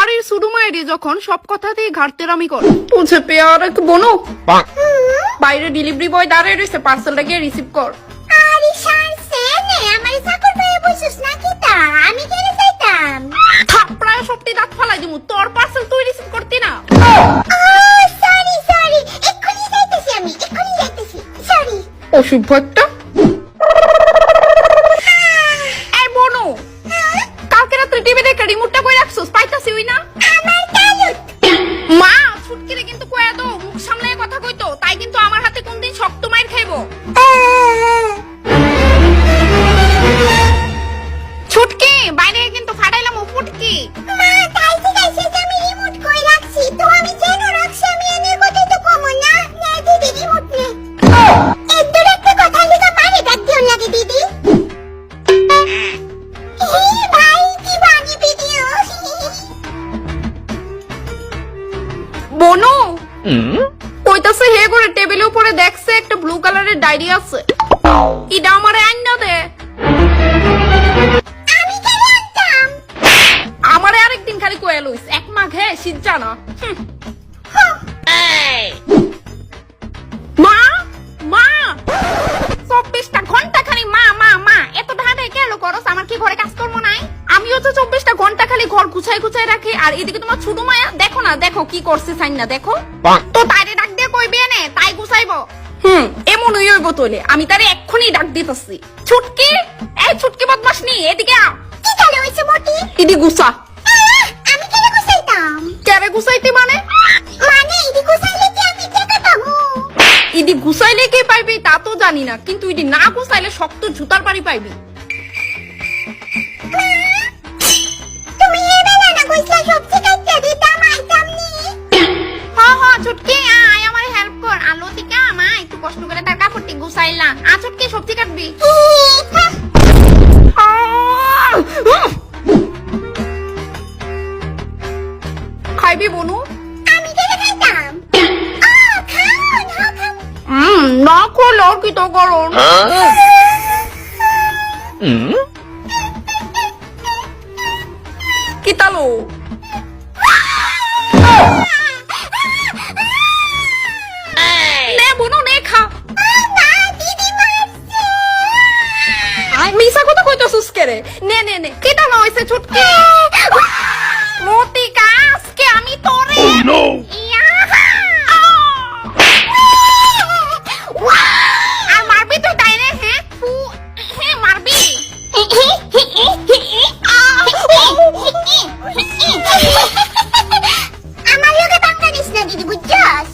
বাড়ির শুধু মায়েরই যখন সব কথাতেই ঘাটতেরামি করে তুঝে পেয়ার এক বনো বাইরে ডেলিভারি বয় দাঁড়িয়ে রয়েছে পার্সেলটা গিয়ে রিসিভ কর। আরে শানছে নে আমার চাকর পেয়ে বসিস নাকি তা আমি কেন যাইতাম থাপড়ায় সবটি দাঁত ফালাই দিমু তোর পার্সেল তুই রিসিভ করতি না। সরি সরি এক্ষুনি যাইতেছি আমি এক্ষুনি যাইতেছি সরি অসভ্য একটা। এই বনু কালকে রাত্রে টিভি দেখে রিমোটটা কই রাখছস পাইতাছি ওই না আমার কালুত মা ছুটকিরে কিন্তু কয়া দাও মুখ সামলায় কথা কইতো তাই কিন্তু আমার হাতে কোনদিন শক্ত মাইর খাইবো। ছুটকি বাইরে কিন্তু ফাটাইলাম ফুটকি। মা তাইতে গাইছে যে আমি রিমোট কই রাখছি তো আমি কেন রাখছি আমি এনে কথা তো কম না নে দিদি রিমোট নে এত একটা কথা লিখা পারে ডাক দিও লাগে দিদি। এই ভাই কি বানি ভিডিও বনু কইতাছে হে করে টেবিলের উপরে দেখছে একটা ব্লু কালারের ডায়েরি আছে ইডা আমারে আইনা দে। আমি কেন আনতাম আমারে আরেকদিন খালি কয়া লইস এক মাঘে শীত জানা। মা মা 24টা ঘন্টা খালি মা মা মা এত ঢাকায় কেন করস আমার কি ঘরে কাজ করবো নাই আমিও তো 24টা ঘন্টা খালি ঘর গুছাই গুছাই রাখি আর এদিকে তোমার ছোট মায়া দেখো না দেখো কি করছে সাইন না দেখো তো তাইরে ডাক দিয়ে কইবে নে তাই গুছাইবো। এমন হইব তোলে আমি তারে এক্ষুনি ডাক দিতেছি ছুটকি এই ছুটকি বদমাশ নি এদিকে আ কি কালে হইছে মোটি ইদি গুছা আমি কেন গুছাইতাম কেরে গুছাইতে মানে ইদি গুছাইলে কি আমি টাকা পাবো ইদি গুছাইলে কি পাইবি তা তো জানি না কিন্তু ইদি না গুছাইলে শক্ত জুতার বাড়ি পাইবি। তুমি এই বেলা না কইছলা সবজি কাটতে দিতাম আইতাম নি হ্যাঁ ছুটকি আয় আমার হেল্প কর আলো থেকে মা একটু কষ্ট করে তার কাপড়টি গুছাইলা ছুটকি সবজি কাটবি। খাইবি বনু আমি কেন খাইতাম খাওন খাওন না করলে আর কি তো করুন কি তালো নে বনু নে খা না দিদি মারছে মিশা কথা কইতাছস কেরে নে নে নে কি তালো হইছে ছুটকি মোটি কাজকে আমি তোরে আর মারবি তুই তাই রে হ্যাঁ মারবি আমার লগে বাংলা দিস না দিদি বুঝছস